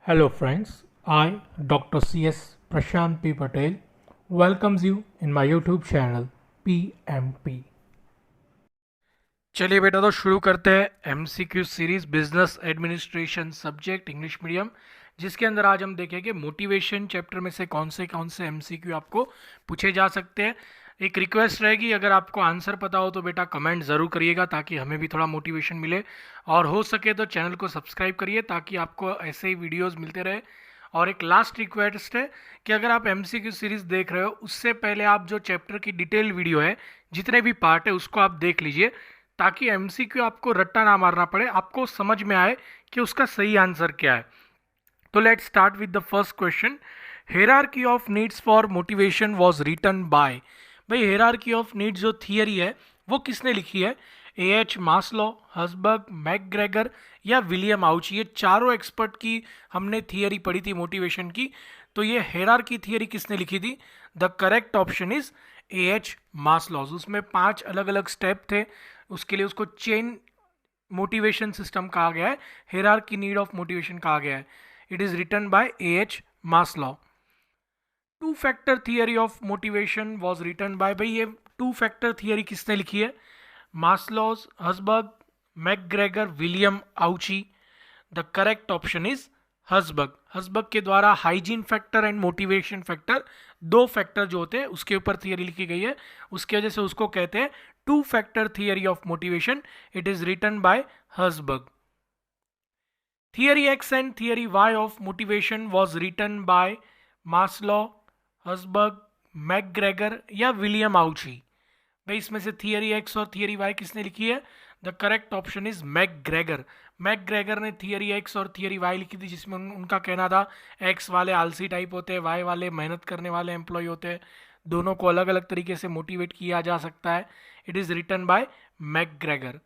Hello friends, I Dr. C.S. Prashant P. Patel welcomes you in my YouTube channel PMP। चलिए बेटा तो शुरू करते हैं MCQ series business administration subject English medium, जिसके अंदर आज हम देखेंगे मोटिवेशन चैप्टर में से कौन से MCQ आपको पूछे जा सकते हैं। एक रिक्वेस्ट रहेगी, अगर आपको आंसर पता हो तो बेटा कमेंट ज़रूर करिएगा ताकि हमें भी थोड़ा मोटिवेशन मिले, और हो सके तो चैनल को सब्सक्राइब करिए ताकि आपको ऐसे ही वीडियोस मिलते रहे। और एक लास्ट रिक्वेस्ट है कि अगर आप MCQ सीरीज़ देख रहे हो उससे पहले आप जो चैप्टर की डिटेल वीडियो है, जितने भी पार्ट है उसको आप देख लीजिए ताकि MCQ आपको रट्टा ना मारना पड़े, आपको समझ में आए कि उसका सही आंसर क्या है। तो let's start with the first question. Hierarchy of needs for motivation was written by. भाई हेरार्की ऑफ नीड्स जो थियरी है वो किसने लिखी है? AH मास्लो, हसबर्ग, मैकग्रेगर या विलियम आउची। ये चारों एक्सपर्ट की हमने थियरी पढ़ी थी मोटिवेशन की। तो ये हेरार्की थियरी किसने लिखी थी? The correct option is AH Maslow's. उसमें 5 अलग अलग स्टेप थे, उसके लिए उसको चेन मोटिवेशन सिस्टम कहा गया है, हेरार्की नीड ऑफ मोटिवेशन कहा गया है। It is written by AH Maslow. Two factor theory of motivation was written by, भाई ये टू फैक्टर थियरी किसने लिखी है? Maslow's, Herzberg, McGregor, William Ouchi. The correct option is Herzberg. Herzberg के द्वारा hygiene factor and motivation factor, दो factor जो होते हैं उसके ऊपर थियरी लिखी गई है, उसकी वजह से उसको कहते हैं two factor theory of motivation. It is written by Herzberg. Theory X and theory Y of motivation was written by Maslow, Herzberg, McGregor या विलियम आउची। भाई इसमें से थियरी एक्स और थियरी वाई किसने लिखी है? The correct option is McGregor. McGregor ने theory X और थियरी वाई लिखी थी, जिसमें उनका कहना था एक्स वाले आलसी टाइप होते हैं, वाई वाले मेहनत करने वाले एम्प्लॉय होते हैं, दोनों को अलग अलग तरीके से मोटिवेट किया जा सकता है। It is written by McGregor.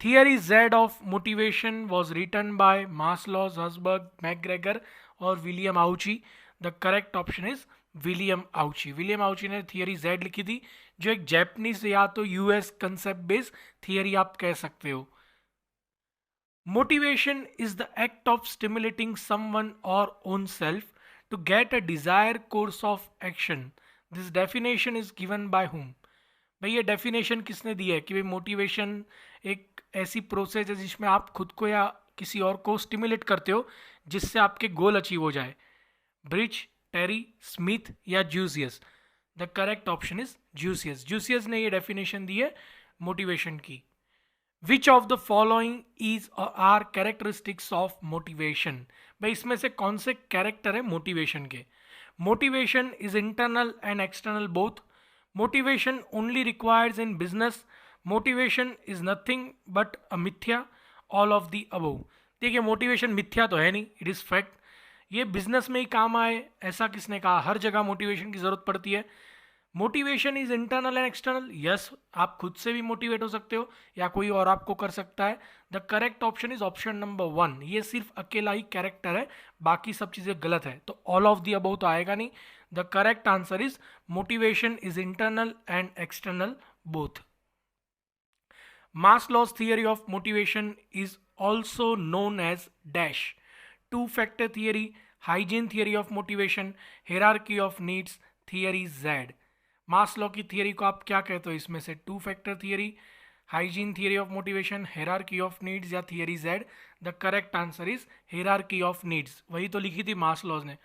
Theory Z of motivation was written by Maslow's, Herzberg, McGregor और William Ouchi. The correct option is William Ouchi. William Ouchi ने थियरी जेड लिखी थी, जो एक जैपनीज या तो US कंसेप्ट बेस्ड थियरी आप कह सकते हो। Motivation is the act of stimulating someone or own self to get a desire course of action. This definition is given by whom. भाई ये डेफिनेशन किसने दी है कि भाई मोटिवेशन एक ऐसी प्रोसेस है जिसमें आप खुद को या किसी और को स्टिमुलेट करते हो जिससे आपके गोल अचीव हो जाए? ब्रिज, टेरी, स्मिथ या Jucius? The correct option is Jucius. Jucius ने ये डेफिनेशन दी है मोटिवेशन की। Which of the following is are characteristics of motivation? भाई इसमें से कौन से कैरेक्टर है मोटिवेशन के? Motivation is internal and external both. Motivation only requires in business. Motivation is nothing but a मिथ्या। All of the above. देखिए motivation मिथ्या तो है नहीं, इट इज फैक्ट। ये बिजनेस में ही काम आए ऐसा किसने कहा? हर जगह मोटिवेशन की जरूरत पड़ती है। Motivation is internal and external. Yes, आप खुद से भी मोटिवेट हो सकते हो या कोई और आपको कर सकता है। The correct option is option number 1। ये सिर्फ अकेला ही कैरेक्टर है, बाकी सब चीजें गलत है, तो ऑल ऑफ दी अबव तो आएगा नहीं। The correct answer is motivation is internal and external both. Maslow's theory of motivation is also known as dash. Two factor theory, hygiene theory of motivation, hierarchy of needs, theory Z। Maslow की theory को आप क्या कहते हो इसमें से? Two factor theory, hygiene theory of motivation, hierarchy of needs या theory Z? The correct answer is hierarchy of needs. वही तो लिखी थी मास्लोज ने।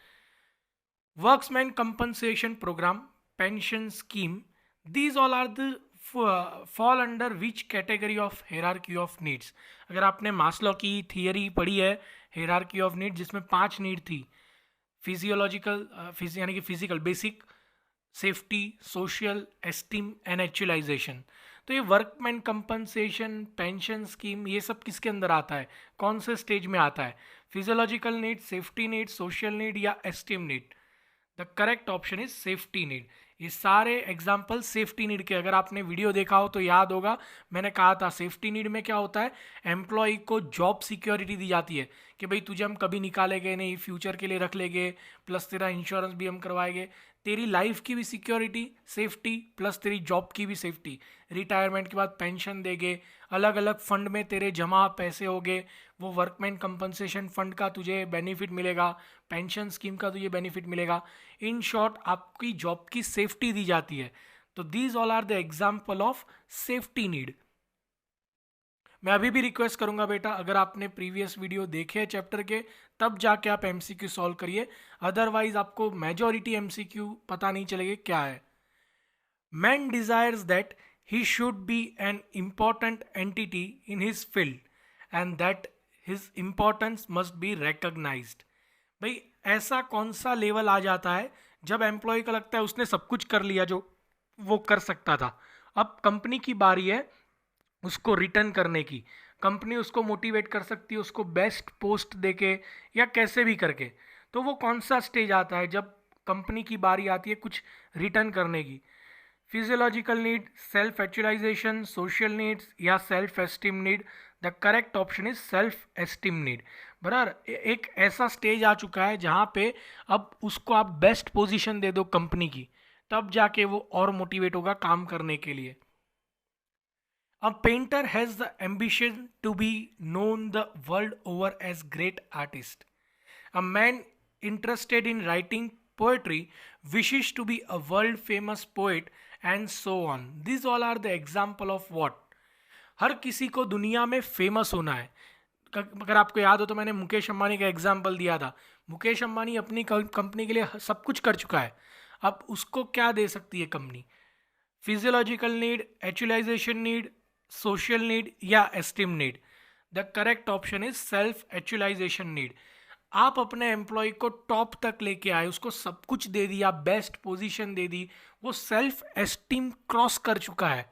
Workmen's compensation program, pension scheme, these all are the fall under which category of hierarchy of needs? अगर आपने Maslow की theory पढ़ी है हेरार्की ऑफ नीड्स, जिसमें 5 नीड थी, फिजियोलॉजिकल यानी कि physical basic, safety, social, esteem and actualisation, तो ये वर्कमैन कंपनसेशन, पेंशन स्कीम, ये सब किसके अंदर आता है? कौन से स्टेज में आता है? Physiological need, safety need, social need या esteem need? The correct option is safety need. ये सारे एग्जाम्पल सेफ्टी नीड के, अगर आपने वीडियो देखा हो तो याद होगा मैंने कहा था सेफ्टी नीड में क्या होता है, एम्प्लॉय को जॉब सिक्योरिटी दी जाती है कि भाई तुझे हम कभी निकालेंगे नहीं, फ्यूचर के लिए रख लेंगे, प्लस तेरा इंश्योरेंस भी हम करवाएंगे, तेरी लाइफ की भी सिक्योरिटी सेफ्टी प्लस तेरी जॉब की भी सेफ्टी, रिटायरमेंट के बाद पेंशन देंगे, अलग अलग फंड में तेरे जमा पैसे होंगे, वो वर्कमैन कंपनसेशन फंड का तुझे बेनिफिट मिलेगा, पेंशन स्कीम का तुझे बेनिफिट मिलेगा। इन शॉर्ट आपकी जॉब की सेफ्टी दी जाती है। तो these all are the example of safety need. मैं अभी भी रिक्वेस्ट करूंगा बेटा, अगर आपने प्रीवियस वीडियो देखे हैं चैप्टर के तब जाके आप एमसीक्यू सॉल्व करिए, अदरवाइज आपको मेजॉरिटी एमसीक्यू पता नहीं चलेगी क्या है। Man desires that he should be an important entity in his field and that his importance must be recognised. भाई ऐसा कौन सा लेवल आ जाता है जब एम्प्लॉय को लगता है उसने सब कुछ कर लिया जो वो कर सकता था, अब कंपनी की बारी है उसको रिटर्न करने की, कंपनी उसको मोटिवेट कर सकती है उसको बेस्ट पोस्ट देके या कैसे भी करके। तो वो कौन सा स्टेज आता है जब कंपनी की बारी आती है कुछ रिटर्न करने की? Physiological need, self actualisation, social needs या self esteem need? The correct option is self esteem need. बराबर एक ऐसा स्टेज आ चुका है जहाँ पे अब उसको आप बेस्ट पोजीशन दे दो कंपनी की, तब जाके वो और मोटिवेट होगा काम करने के लिए। A painter has the ambition to be known the world over as great artist. A man interested in writing poetry wishes to be a world famous poet and so on. These all are the example of what? हर किसी को दुनिया में famous होना है। अगर आपको याद हो तो मैंने मुकेश अंबानी का एग्जाम्पल दिया था। मुकेश अंबानी अपनी कंपनी के लिए सब कुछ कर चुका है, अब उसको क्या दे सकती है company? Physiological need, actualisation need, social need या esteem need? The correct option is self actualisation need. आप अपने एम्प्लॉय को टॉप तक लेके आए, उसको सब कुछ दे दिया, बेस्ट पोजीशन दे दी, वो सेल्फ एस्टीम क्रॉस कर चुका है,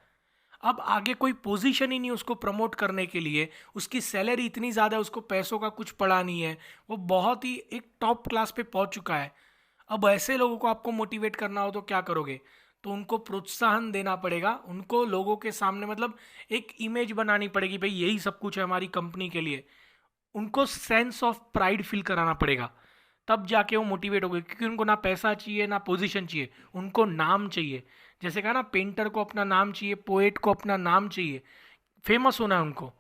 अब आगे कोई पोजीशन ही नहीं उसको प्रमोट करने के लिए, उसकी सैलरी इतनी ज़्यादा है उसको पैसों का कुछ पड़ा नहीं है, वो बहुत ही एक टॉप क्लास पे पहुंच चुका है। अब ऐसे लोगों को आपको मोटिवेट करना हो तो क्या करोगे? तो उनको प्रोत्साहन देना पड़ेगा, उनको लोगों के सामने मतलब एक इमेज बनानी पड़ेगी, भाई यही सब कुछ है हमारी कंपनी के लिए, उनको सेंस ऑफ प्राइड फील कराना पड़ेगा, तब जाके वो मोटिवेट हो गए। क्योंकि उनको ना पैसा चाहिए ना पोजीशन चाहिए, उनको नाम चाहिए। जैसे कहा ना पेंटर को अपना नाम चाहिए, पोएट को अपना नाम चाहिए, फेमस होना है उनको।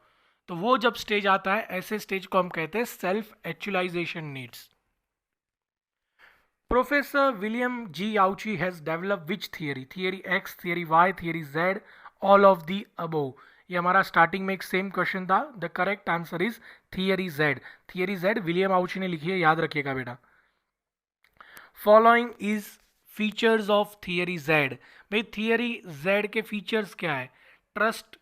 तो वो जब स्टेज आता है ऐसे स्टेज को हम कहते हैं self actualisation needs. Professor William G. Auchi has developed which theory? Theory X, theory Y, theory Z, all of the above. ये हमारा स्टार्टिंग में एक सेम क्वेश्चन था। The correct answer is theory Z. Theory Z William Ouchi ने लिखी है, याद रखिएगा बेटा। Following is features of theory Z. भाई थियरी जेड के फीचर्स क्या है? Trust,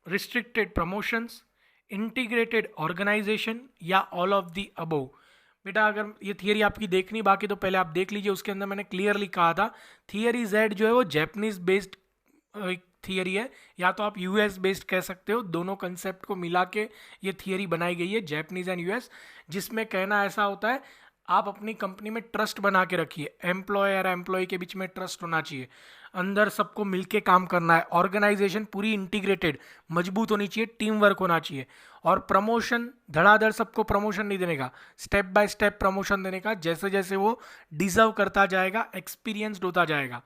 restricted promotions, integrated organisation या ऑल ऑफ द अबव? बेटा अगर ये थियरी आपकी देखनी बाकी तो पहले आप देख लीजिए, उसके अंदर मैंने क्लियरली कहा था थियरी जेड जो है वो जैपनीज बेस्ड थियरी है, या तो आप यूएस बेस्ड कह सकते हो। दोनों कंसेप्ट को मिला के ये थियरी बनाई गई है, जैपनीज एंड यूएस, जिसमें कहना ऐसा होता है आप अपनी कंपनी में ट्रस्ट बना के रखिए, एम्प्लॉय और एम्प्लॉय के बीच में ट्रस्ट होना चाहिए, अंदर सबको मिलके काम करना है, ऑर्गेनाइजेशन पूरी इंटीग्रेटेड मजबूत होनी चाहिए, टीम वर्क होना चाहिए, और प्रमोशन धड़ाधड़ सबको प्रमोशन नहीं देने का, स्टेप बाय स्टेप प्रमोशन देने का, जैसे जैसे वो डिजर्व करता जाएगा, एक्सपीरियंस्ड होता जाएगा।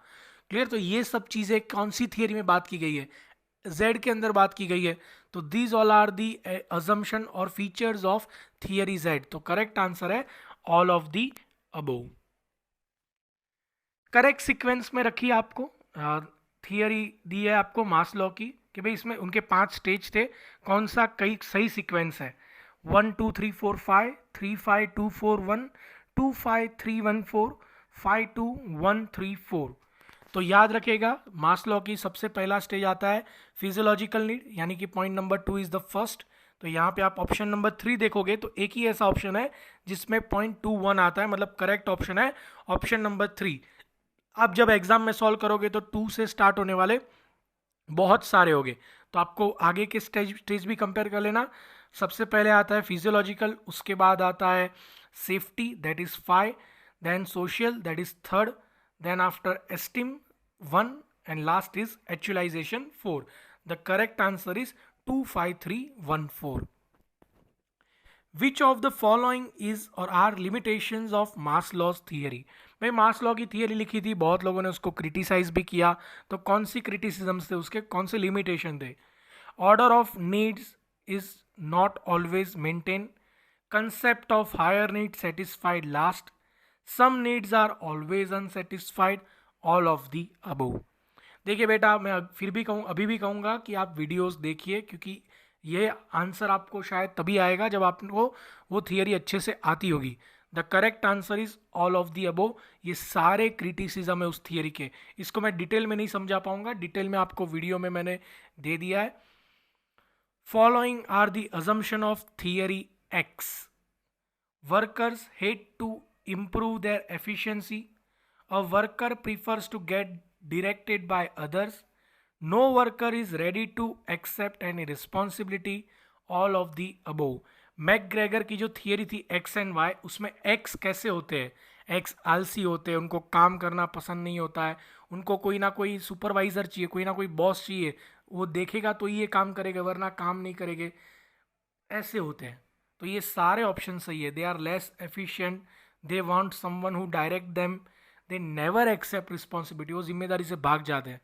क्लियर? तो ये सब चीज़ें कौन सी थियरी में बात की गई है? जेड के अंदर बात की गई है। तो these all are the assumption और फीचर्स ऑफ थियरी जेड। तो करेक्ट आंसर है all of the above. Correct sequence में रखिए आपको थियरी दी है आपको मास लॉ की कि भाई इसमें उनके 5 स्टेज थे, कौन सा कई सही सीक्वेंस है? 1 2 3 4 5, 3 5 2 4 1, 2 5 3 1 4, 5 2 1 3 4। तो याद रखिएगा मास लॉ की सबसे पहला स्टेज आता है फिजियोलॉजिकल नीड, यानी कि point number 2 is the first. तो यहाँ पे आप ऑप्शन नंबर 3 देखोगे तो एक ही ऐसा ऑप्शन है जिसमें 0.21 आता है, मतलब करेक्ट ऑप्शन है ऑप्शन नंबर 3। आप जब एग्जाम में सॉल्व करोगे तो 2 से स्टार्ट होने वाले बहुत सारे होंगे, तो आपको आगे के स्टेज भी कंपेयर कर लेना। सबसे पहले आता है फिजियोलॉजिकल, उसके बाद आता है safety that is 5, then social that is 3rd, then after esteem 1, and last is actualization 4. The correct answer is 25314. Which of the following is or are limitations of Maslow's theory? भाई Maslow की theory लिखी थी, बहुत लोगों ने उसको criticise भी किया, तो कौन सी क्रिटिसिज्म्स थे उसके, कौन से लिमिटेशन थे? Order of needs is not always maintain, concept of higher need satisfied last, some needs are always unsatisfied, all of the above. देखिए बेटा, मैं फिर भी अभी भी कहूँगा कि आप वीडियोस देखिए, क्योंकि ये आंसर आपको शायद तभी आएगा जब आपको वो थियरी अच्छे से आती होगी। The correct answer is all of the above. ये सारे क्रिटिसिज्म है उस थियरी के, इसको मैं डिटेल में नहीं समझा पाऊंगा, डिटेल में आपको वीडियो में मैंने दे दिया है। Following are the assumption of theory X. Workers hate to improve their efficiency, a worker prefers to get directed by others, no worker is ready to accept any responsibility, all of the above। McGregor की जो theory थी x and Y, उसमें x कैसे होते हैं, x आलसी होते हैं, उनको काम करना पसंद नहीं होता है, उनको कोई ना कोई सुपरवाइजर चाहिए, कोई ना कोई बॉस चाहिए, वो देखेगा तो ये काम करेगा वरना काम नहीं करेंगे, ऐसे होते हैं। तो ये सारे ऑप्शन सही है। They are less efficient, they want someone who direct them, they never accept responsibility, वो जिम्मेदारी से भाग जाते हैं।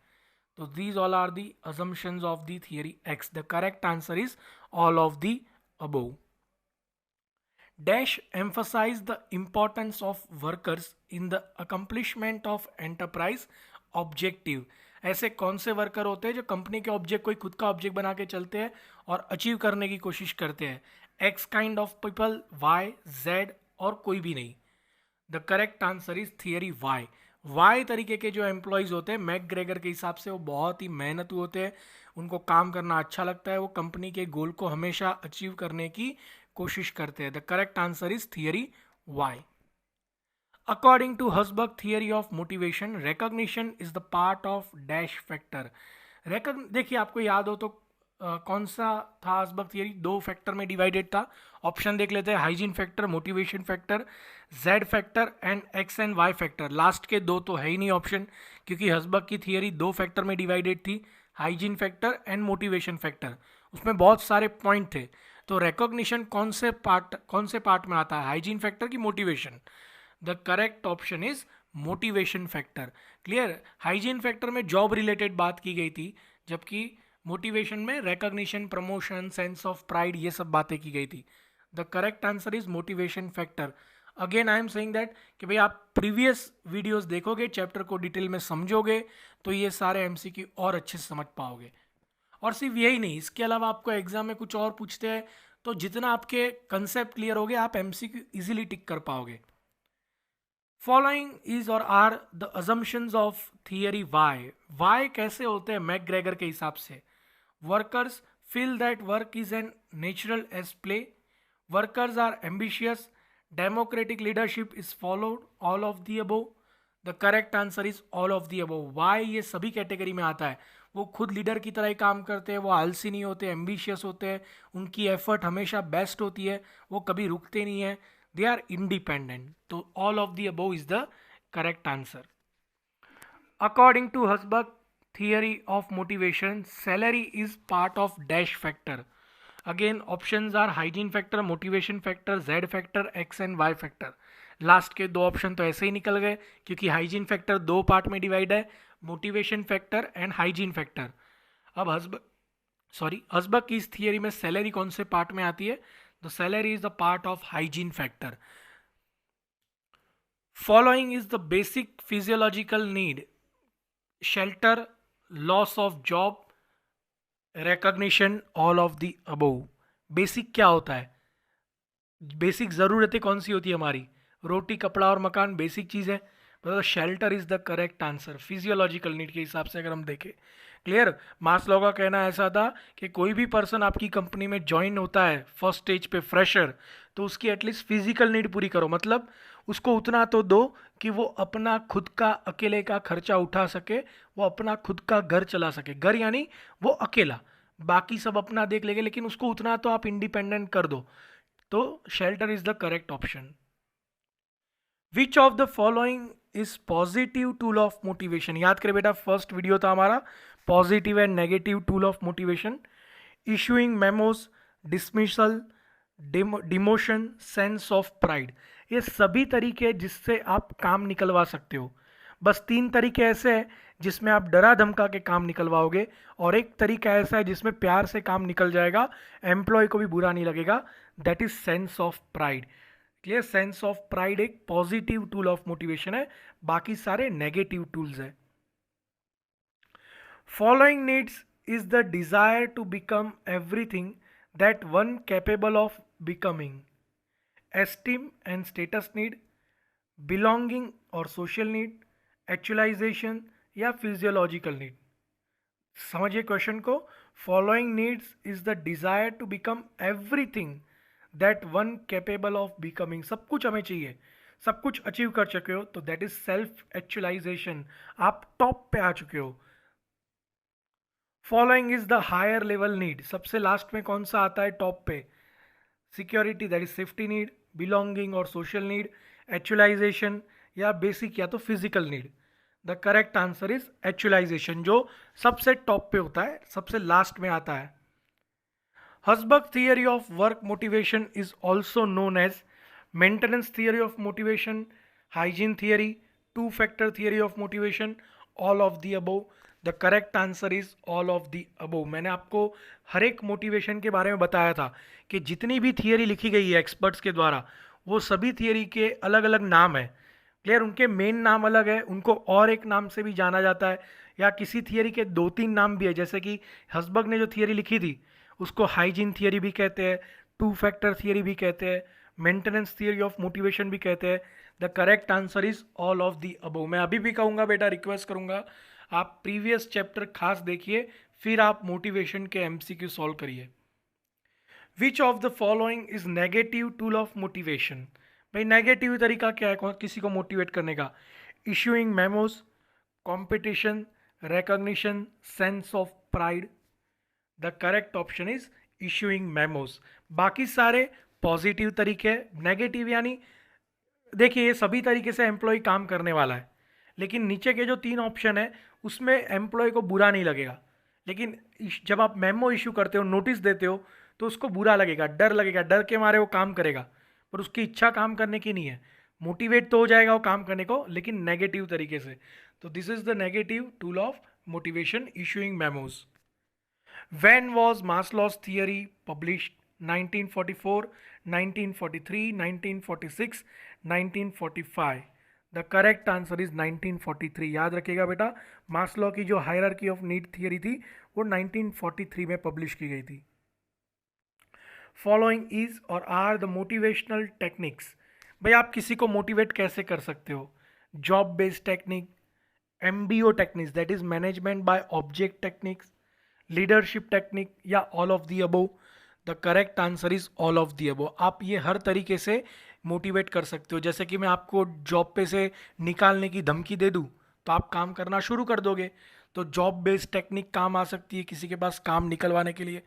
तो these all are the assumptions of the theory X. The correct answer is all of the above. Dash emphasize the importance of workers in the accomplishment of enterprise objective. ऐसे कौन से वर्कर होते हैं जो कंपनी के object कोई खुद का ऑब्जेक्ट बना के चलते हैं और अचीव करने की कोशिश करते हैं? X kind of people, Y, Z और कोई भी नहीं। The correct answer is theory Y. Y तरीके के जो एम्प्लॉयज होते हैं मैकग्रेगर के हिसाब से वो बहुत ही मेहनतू होते हैं, उनको काम करना अच्छा लगता है, वो कंपनी के गोल को हमेशा अचीव करने की कोशिश करते हैं। The correct answer is theory Y. According to Herzberg theory of motivation, recognition is the part of dash factor. देखिए आपको याद हो तो कौन सा था हसबर्ग थियरी? 2 फैक्टर में डिवाइडेड था। ऑप्शन देख लेते हैं, hygiene factor, motivation factor, Z factor and X and Y factor. Last के 2 तो है ही नहीं ऑप्शन, क्योंकि हसबर्ग की थियरी 2 फैक्टर में डिवाइडेड थी, hygiene factor and motivation factor. उसमें बहुत सारे पॉइंट थे, तो रिकॉग्निशन कौन से पार्ट में आता है, हाइजीन फैक्टर की motivation? The correct option is motivation factor. Clear? Hygiene factor में जॉब रिलेटेड बात की गई थी, जबकि मोटिवेशन में recognition, promotion, sense of pride, ये सब बातें की गई थी। The correct answer is motivation factor. Again I am saying that कि भाई आप प्रीवियस वीडियोस देखोगे, चैप्टर को डिटेल में समझोगे, तो ये सारे एमसीक्यू और अच्छे से समझ पाओगे। और सिर्फ यही नहीं, इसके अलावा आपको एग्जाम में कुछ और पूछते हैं, तो जितना आपके कंसेप्ट क्लियर हो गए, आप एमसीक्यू इजीली टिक कर पाओगे। फॉलोइंग इज और are the assumptions of theory Y. Y कैसे होते हैं मैकग्रेगर के हिसाब से? Workers feel that work is an natural as play, workers are ambitious, democratic leadership is followed, all of the above. The correct answer is all of the above. Y ये सभी category में आता है। वो खुद लीडर की तरह ही काम करते हैं, वो आलसी नहीं होते, एम्बिशियस होते हैं, उनकी एफर्ट हमेशा बेस्ट होती है, वो कभी रुकते नहीं है, दे आर इंडिपेंडेंट। तो all of the above is the correct answer. According to Herzberg theory of motivation, salary is part of dash factor. Again options are hygiene factor, motivation factor, z factor, x and y factor. Last के 2 option तो ऐसे ही निकल गए, क्योंकि hygiene factor 2 part में divide है, motivation factor and hygiene factor. अब हसबर्ग की इस थियरी में सैलरी कौन से पार्ट में आती है? The salary is the part of hygiene factor. Following is the basic physiological need, shelter, loss of job, recognition, all of the above. Basic क्या होता है? बेसिक ज़रूरतें कौन सी होती है हमारी? रोटी, कपड़ा और मकान बेसिक चीज़ है, मतलब shelter is the correct answer physiological need के हिसाब से अगर हम देखें। क्लियर? मास्लो का कहना ऐसा था कि कोई भी पर्सन आपकी कंपनी में ज्वाइन होता है फर्स्ट स्टेज पे फ्रेशर, तो उसकी एटलीस्ट फिजिकल नीड पूरी करो, मतलब उसको उतना तो दो कि वो अपना खुद का अकेले का खर्चा उठा सके, वो अपना खुद का घर चला सके। घर यानी वो अकेला, बाकी सब अपना देख लेंगे, लेकिन उसको उतना तो आप इंडिपेंडेंट कर दो। तो shelter is the correct option. Which of the following is positive tool of motivation. याद करें बेटा, फर्स्ट वीडियो था हमारा positive and negative tool of motivation. Issuing memos, dismissal, demotion, sense of pride, ये सभी तरीके हैं जिससे आप काम निकलवा सकते हो। बस 3 तरीके ऐसे हैं जिसमें आप डरा धमका के काम निकलवाओगे, और एक तरीका ऐसा है जिसमें प्यार से काम निकल जाएगा, एम्प्लॉय को भी बुरा नहीं लगेगा, that is sense of pride. Clear? Sense of pride एक पॉजिटिव टूल ऑफ मोटिवेशन है, बाकी सारे नेगेटिव टूल्स है। Following needs is the desire to become everything that one capable of becoming, esteem and status need, belonging और social need, actualisation या physiological need. समझिए question को। Following needs is the desire to become everything that one capable of becoming, सब कुछ हमें चाहिए, सब कुछ अचीव कर चुके हो तो दैट इज सेल्फ एक्चुअलाइजेशन, आप टॉप पे आ चुके हो। Following is the higher level need, सबसे लास्ट में कौन सा आता है टॉप पे? Security, that is safety need, belonging और सोशल नीड, एक्चुअलाइजेशन या बेसिक या तो physical need. The correct answer is actualisation, जो सबसे टॉप पे होता है, सबसे लास्ट में आता है। Herzberg theory of work motivation is also known as maintenance theory of motivation, hygiene theory, two factor theory of motivation, all of the above. The correct answer is all of the above. मैंने आपको हर एक motivation के बारे में बताया था कि जितनी भी थियरी लिखी गई है एक्सपर्ट्स के द्वारा, वो सभी थियरी के अलग अलग नाम है। क्लियर? उनके मेन नाम अलग है, उनको और एक नाम से भी जाना जाता है, या किसी थियरी के 2-3 नाम भी है। जैसे कि हसबर्ग ने जो थियरी लिखी थी उसको हाइजीन थियरी भी कहते हैं, टू फैक्टर थियरी भी कहते हैं, मेंटेनेंस थियरी ऑफ मोटिवेशन भी कहते हैं। The correct answer is all of the above. मैं अभी भी कहूँगा बेटा, रिक्वेस्ट करूँगा आप प्रीवियस चैप्टर खास देखिए, फिर आप मोटिवेशन के एमसीक्यू सॉल्व करिए। विच of the following is negative tool of motivation? भाई नेगेटिव तरीका क्या है किसी को मोटिवेट करने का? Issuing memos, competition, recognition, sense of pride. The correct option is issuing memos. बाकी सारे पॉजिटिव तरीके हैं, नेगेटिव यानी देखिए ये सभी तरीके से एम्प्लॉय काम करने वाला है, लेकिन नीचे के जो 3 ऑप्शन है उसमें एम्प्लॉय को बुरा नहीं लगेगा, लेकिन जब आप मेमो इशू करते हो, नोटिस देते हो, तो उसको बुरा लगेगा, डर लगेगा, डर के मारे वो काम करेगा, पर उसकी इच्छा काम करने की नहीं है। मोटिवेट तो हो जाएगा वो काम करने को, लेकिन नेगेटिव तरीके से। तो this is the negative tool of motivation, issuing memos. When was Maslow's theory published? 1944, 1943, 1946, 1945. The correct answer is 1943. याद रखिएगा बेटा, मास्लो की जो हायरार्की ऑफ नीड थियरी थी वो 1943 में पब्लिश की गई थी। फॉलोइंग इज और आर द मोटिवेशनल टेक्निक्स। भाई आप किसी को मोटिवेट कैसे कर सकते हो? Job based technique, MBO techniques that is management by object techniques, leadership technique या all of the above. The correct answer is all of the above. आप ये हर तरीके से मोटिवेट कर सकते हो। जैसे कि मैं आपको जॉब पे से निकालने की धमकी दे दूं तो आप काम करना शुरू कर दोगे, तो जॉब बेस्ड टेक्निक काम आ सकती है किसी के पास काम निकलवाने के लिए।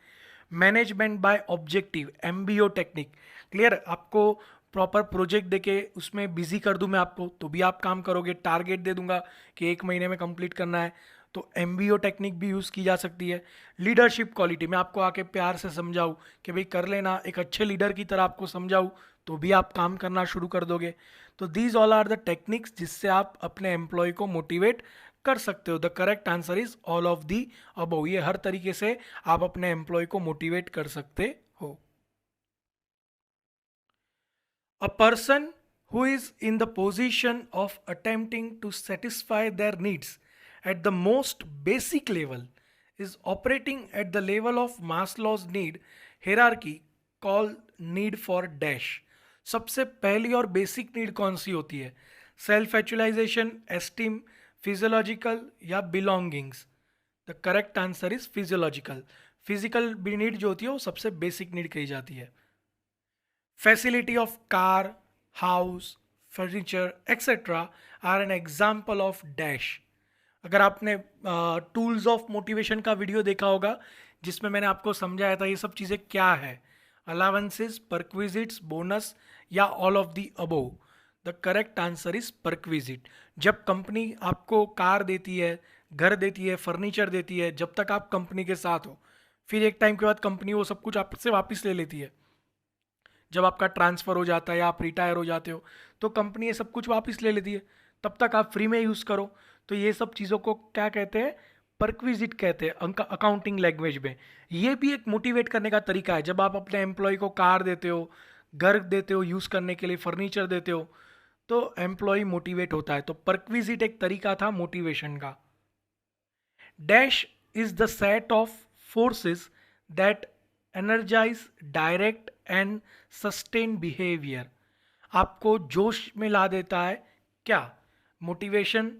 Management by objective, MBO technique, clear? आपको प्रॉपर प्रोजेक्ट देके उसमें बिजी कर दूं मैं आपको तो भी आप काम करोगे। टारगेट दे दूंगा कि 1 महीने में कंप्लीट करना है, तो MBO टेक्निक भी यूज़ की जा सकती है। लीडरशिप क्वालिटी, मैं आपको आके प्यार से समझाऊँ कि भाई कर लेना, एक अच्छे लीडर की तरह आपको समझाऊँ तो भी आप काम करना शुरू कर दोगे। तो these all are the techniques जिससे आप अपने एम्प्लॉय को मोटिवेट कर सकते हो। The correct answer is all of the above. ये हर तरीके से आप अपने एम्प्लॉय को मोटिवेट कर सकते हो। A person who is in the position of attempting to satisfy their needs at the most basic level is operating at the level of Maslow's need hierarchy called need for dash. सबसे पहली और basic need कौन सी होती है? Self actualisation, esteem, physiological या belongings? The correct answer is physiological. Physical need जो होती है वो सबसे बेसिक नीड कही जाती है। Facility of car, house, furniture, etc. are an example of dash. अगर आपने टूल्स ऑफ मोटिवेशन का वीडियो देखा होगा जिसमें मैंने आपको समझाया था ये सब चीज़ें क्या है, अलावेंसेस, परक्विजिट्स, बोनस या all of the above. The correct answer is perquisite. जब कंपनी आपको कार देती है, घर देती है, फर्नीचर देती है, जब तक आप कंपनी के साथ हो, फिर एक टाइम के बाद कंपनी वो सब कुछ आपसे वापस ले लेती है। जब आपका ट्रांसफ़र हो जाता है या आप रिटायर हो जाते हो तो कंपनी ये सब कुछ वापस ले लेती है, तब तक आप फ्री में यूज़ करो। तो ये सब चीज़ों को क्या कहते हैं? परक्विजिट कहते हैं अकाउंटिंग लैंग्वेज में। ये भी एक मोटिवेट करने का तरीका है। जब आप अपने एम्प्लॉय को कार देते हो, घर देते हो यूज़ करने के लिए, फर्नीचर देते हो, तो एम्प्लॉय मोटिवेट होता है। तो परक्विजिट एक तरीका था मोटिवेशन का। Dash is the set of forces that energise, direct and sustain behaviour. आपको जोश में ला देता है क्या? Motivation,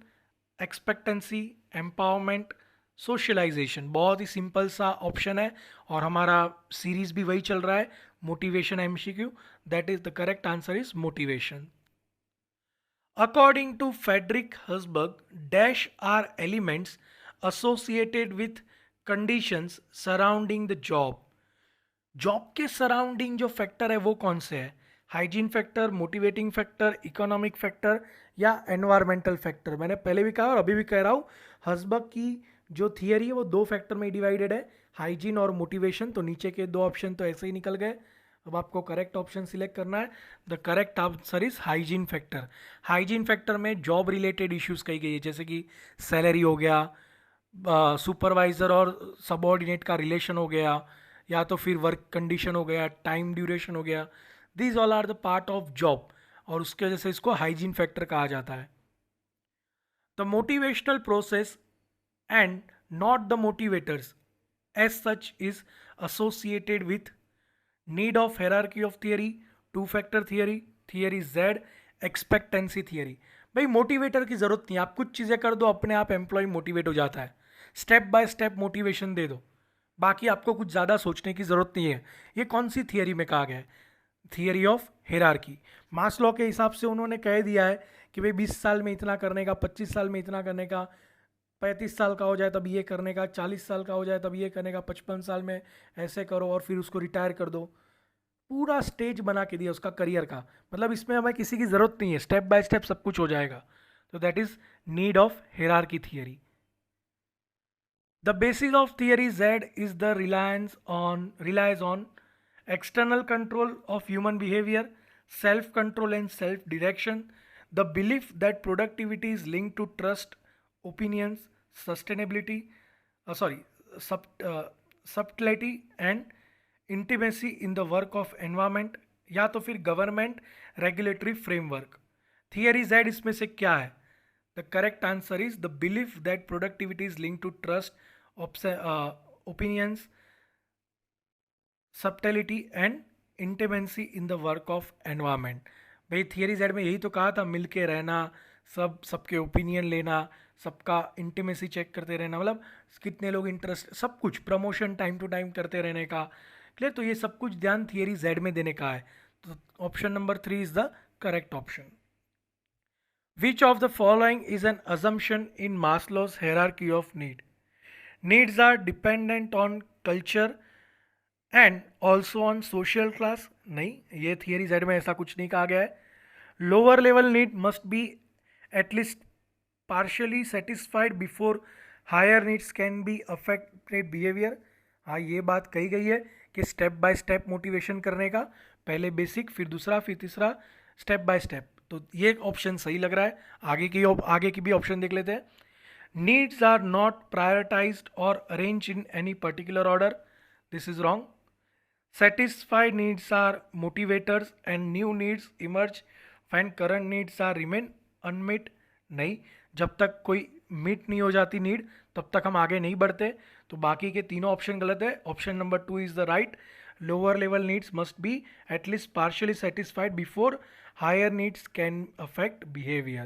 expectancy, empowerment, socialisation. बहुत ही सिंपल सा ऑप्शन है और हमारा सीरीज भी वही चल रहा है, motivation MCQ. That is the correct answer is motivation. According to Friedrich Herzberg, dash are elements associated with conditions surrounding the job. Job के सराउंडिंग जो फैक्टर है वो कौन से है? Hygiene factor, motivating factor, economic factor या environmental factor? मैंने पहले भी कहा और अभी भी कह रहा हूँ, हर्जबर्ग की जो थियरी है वो दो फैक्टर में डिवाइडेड है, हाइजीन और मोटिवेशन। तो नीचे के दो ऑप्शन तो ऐसे ही निकल गए। अब आपको करेक्ट ऑप्शन सिलेक्ट करना है। The correct answer is hygiene factor. Hygiene factor में जॉब रिलेटेड इश्यूज कही गई है, जैसे कि सैलरी हो गया, सुपरवाइजर और सबऑर्डिनेट का रिलेशन हो गया, या तो फिर वर्क कंडीशन हो गया, टाइम ड्यूरेशन हो गया। These all are the part of job और उसके वजह से इसको हाइजीन फैक्टर कहा जाता है। The motivational process and not the motivators as such is associated with need of hierarchy of theory, two factor theory, theory Z, expectancy theory. भाई motivator की जरूरत नहीं, आप कुछ चीज़ें कर दो, अपने आप एम्प्लॉय मोटिवेट हो जाता है। स्टेप बाय स्टेप मोटिवेशन दे दो, बाकी आपको कुछ ज़्यादा सोचने की ज़रूरत नहीं है। ये कौन सी थियरी में कहा गया है? Theory of hierarchy. मास्लो के हिसाब से उन्होंने कह दिया है कि भाई 20 साल में इतना करने का, 25 साल में इतना करने का, 35 साल का हो जाए तब ये करने का, 40 साल का हो जाए तब ये करने का, 55 साल में ऐसे करो और फिर उसको रिटायर कर दो। पूरा स्टेज बना के दिया उसका करियर का। मतलब इसमें हमें किसी की ज़रूरत नहीं है, स्टेप बाय स्टेप सब कुछ हो जाएगा। तो that is need of hierarchy theory. The basis of theory Z is the relies on external control of human behavior, self-control and self-direction, the belief that productivity is linked to trust, opinions, sustainability, subtlety and intimacy in the work of environment, या तो फिर government regulatory framework. Theory Z इसमें से क्या है? The correct answer is the belief that productivity is linked to trust, opinions, subtlety and intimacy in the work of environment। भाई theory Z में यही तो कहा था, मिलके रहना, सबके ओपिनियन लेना, सबका इंटीमेसी चेक करते रहना, मतलब कितने लोग इंटरेस्ट, सब कुछ प्रमोशन टाइम टू टाइम करते रहने का। क्लियर? तो ये सब कुछ ध्यान थियरी जेड में देने का है। तो option number 3 is the correct option. Which of the following is an assumption in Maslow's hierarchy of need? Needs are dependent on culture and also on social class। नहीं, ये थियरी जेड में ऐसा कुछ नहीं कहा गया है। Lower level need must be at least partially satisfied before higher needs can be affected behaviour. हाँ, ये बात कही गई है कि स्टेप बाय स्टेप मोटिवेशन करने का, पहले बेसिक, फिर दूसरा, फिर तीसरा, स्टेप बाय स्टेप। तो ये ऑप्शन सही लग रहा है। आगे की भी ऑप्शन देख लेते हैं। नीड्स आर नॉट प्रायोरिटाइज्ड और arrange in any particular order. This is wrong. Satisfied needs are motivators and new needs emerge when current needs are remain unmet. नहीं, जब तक कोई मीट नहीं हो जाती नीड तब तक हम आगे नहीं बढ़ते। तो बाकी के तीनों ऑप्शन गलत है। Option number 2 is the right. Lower level needs must be at least partially satisfied before higher needs can affect behavior.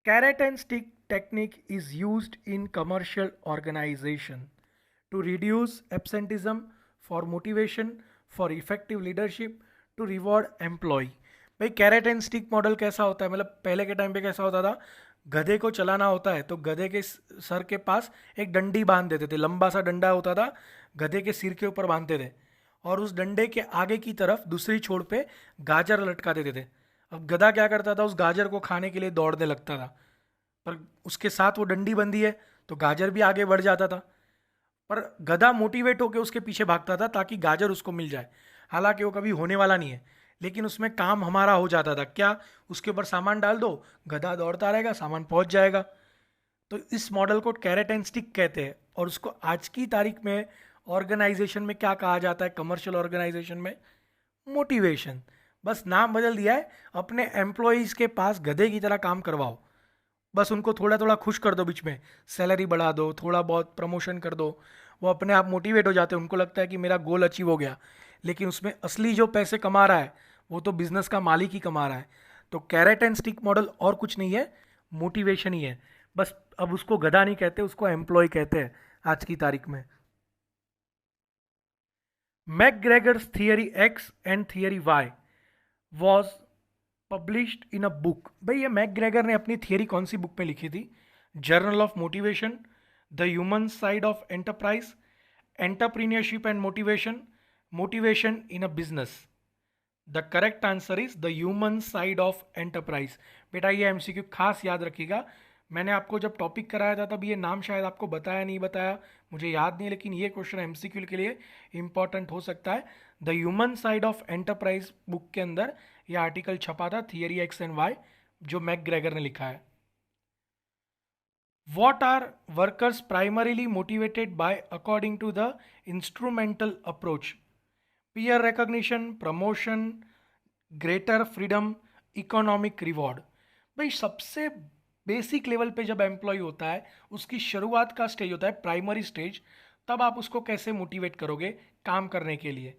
Carrot and stick technique is used in commercial organization to reduce absenteeism, for motivation, for effective leadership, to reward employee। भाई carrot and stick model कैसा होता है? मतलब पहले के time पे कैसा होता था, गधे को चलाना होता है तो गधे के सर के पास एक डंडी बांध देते थे, लंबा सा डंडा होता था, गधे के सिर के ऊपर बांधते थे और उस डंडे के आगे की तरफ दूसरी छोर पे गाजर लटका देते थे। अब गधा क्या करता था, उस गाजर को खाने के लिए दौड़ने लगता था, पर उसके साथ वो डंडी बंधी है तो गाजर भी आगे बढ़ जाता था। पर गधा मोटिवेट होकर उसके पीछे भागता था ताकि गाजर उसको मिल जाए। हालांकि वो कभी होने वाला नहीं है, लेकिन उसमें काम हमारा हो जाता था। क्या? उसके ऊपर सामान डाल दो, गधा दौड़ता रहेगा, सामान पहुंच जाएगा। तो इस मॉडल को कैरेट एंड स्टिक कहते हैं। और उसको आज की तारीख में ऑर्गेनाइजेशन में क्या कहा जाता है, कमर्शियल ऑर्गेनाइजेशन में? मोटिवेशन। बस नाम बदल दिया है। अपने एम्प्लॉयज़ के पास गधे की तरह काम करवाओ, बस उनको थोड़ा थोड़ा खुश कर दो, बीच में सैलरी बढ़ा दो, थोड़ा बहुत प्रमोशन कर दो, वो अपने आप मोटिवेट हो जाते हैं। उनको लगता है कि मेरा गोल अचीव हो गया, लेकिन उसमें असली जो पैसे कमा रहा है वो तो बिजनेस का मालिक ही कमा रहा है। तो कैरेट एंड स्टिक मॉडल और कुछ नहीं है, मोटिवेशन ही है। बस अब उसको गधा नहीं कहते, उसको एम्प्लॉय कहते हैं आज की तारीख में। McGregor's theory X and theory Y was published in a book. भाई ये मैकग्रेगर ने अपनी थियरी कौन सी बुक में लिखी थी? Journal of motivation, the human side of enterprise, entrepreneurship and motivation, motivation in a business. The correct answer is the human side of enterprise. बेटा ये एमसीक्यू खास याद रखिएगा। मैंने आपको जब टॉपिक कराया था तब ये नाम शायद आपको बताया नहीं बताया, मुझे याद नहीं, लेकिन ये क्वेश्चन एमसीक्यू के लिए इंपॉर्टेंट हो सकता है। The human side of enterprise book के अंदर यह आर्टिकल छपा था, थियरी एक्स एंड वाई, जो मैकग्रेगर ने लिखा है। What are workers primarily motivated by according to the instrumental approach? Peer recognition, promotion, greater freedom, economic reward. भाई सबसे बेसिक लेवल पे जब एम्प्लॉय होता है, उसकी शुरुआत का स्टेज होता है प्राइमरी स्टेज, तब आप उसको कैसे मोटिवेट करोगे काम करने के लिए?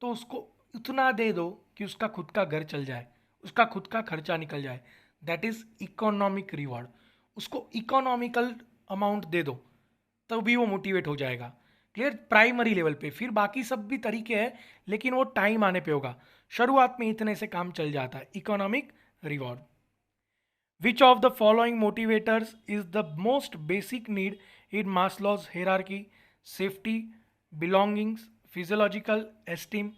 तो उसको इतना दे दो कि उसका खुद का घर चल जाए, उसका खुद का खर्चा निकल जाए। That is economic reward. उसको इकोनॉमिकल अमाउंट दे दो, तब भी वो मोटिवेट हो जाएगा। क्लियर? प्राइमरी लेवल पे। फिर बाकी सब भी तरीके हैं, लेकिन वो टाइम आने पे होगा। शुरुआत में इतने से काम चल जाता है। Economic reward. Which of the following motivators is the most basic need in Maslow's hierarchy? Safety, belongings, physiological, esteem.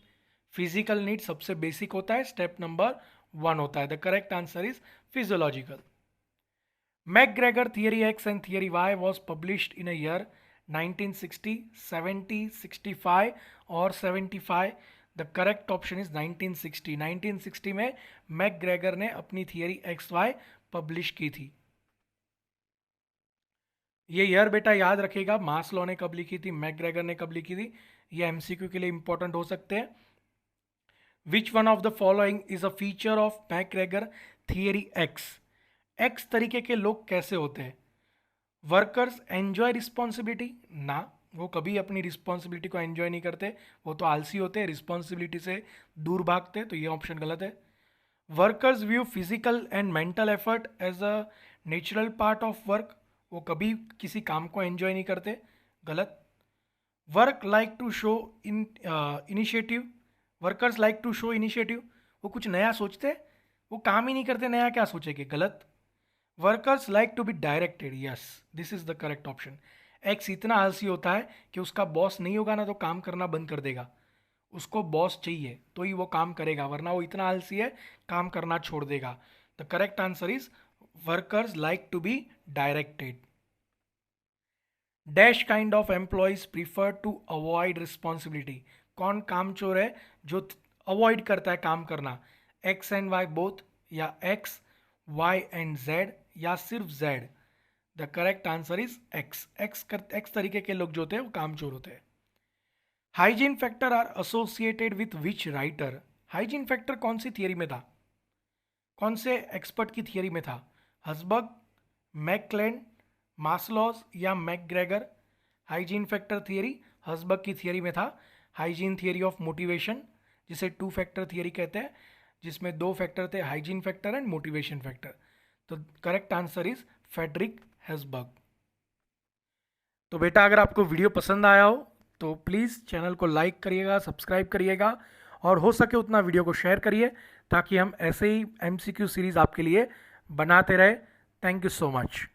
Physical need सबसे बेसिक होता है, स्टेप नंबर 1 होता है। The correct answer is physiological. McGregor Theory X and Theory Y was published in a year 1960, 70, 65 और 75. The correct option is 1960. 1960 में McGregor ने अपनी theory XY publish की थी। ये ईयर बेटा याद रखेगा, मास्लो ने कब लिखी थी, मैकग्रेगर ने कब लिखी थी, ये एमसीक्यू के लिए इंपॉर्टेंट हो सकते हैं। Which one of the following is a feature of McGregor theory x? X तरीके के लोग कैसे होते हैं? Workers enjoy responsibility? ना, वो कभी अपनी रिस्पॉन्सिबिलिटी को एंजॉय नहीं करते, वो तो आलसी होते हैं, रिस्पॉन्सिबिलिटी से दूर भागते, तो ये ऑप्शन गलत है। Workers view physical and mental effort as a natural part of work? वो कभी किसी काम को एंजॉय नहीं करते, गलत। Work like to show initiative? Workers like to show initiative, वो कुछ नया सोचते, वो काम ही नहीं करते, नया क्या सोचेंगे, गलत। Workers like to be directed? Yes, this is the correct option. X इतना आलसी होता है कि उसका बॉस नहीं होगा ना तो काम करना बंद कर देगा, उसको बॉस चाहिए तो ही वो काम करेगा, वरना वो इतना आलसी है काम करना छोड़ देगा। The correct answer is workers like to be directed. Dash kind of employees prefer to avoid responsibility? कौन कामचोर है जो अवॉइड करता है काम करना? एक्स एंड वाई बोथ, या एक्स वाई एंड जेड, या सिर्फ Z? The correct answer is X. X तरीके के लोग जो होते हैं वो कामचोर होते हैं। Hygiene factor are associated with which writer? Hygiene factor कौन सी थियरी में था, कौन से एक्सपर्ट की थियरी में था? हसबर्ग, मैकक्लेन, मास्लोज या मैकग्रेगर? हाइजीन फैक्टर थियरी हसबर्ग की थियरी में था। हाइजीन थियरी ऑफ मोटिवेशन, जिसे 2 फैक्टर थियरी कहते हैं, जिसमें 2 फैक्टर थे, hygiene factor and motivation factor. तो करेक्ट आंसर इज फ्रेडरिक हेसबर्ग। तो बेटा अगर आपको वीडियो पसंद आया हो तो प्लीज़ चैनल को लाइक करिएगा, सब्सक्राइब करिएगा, और हो सके उतना वीडियो को शेयर करिए ताकि हम ऐसे ही MCQ सीरीज़ आपके लिए बनाते रहे। Thank you so much.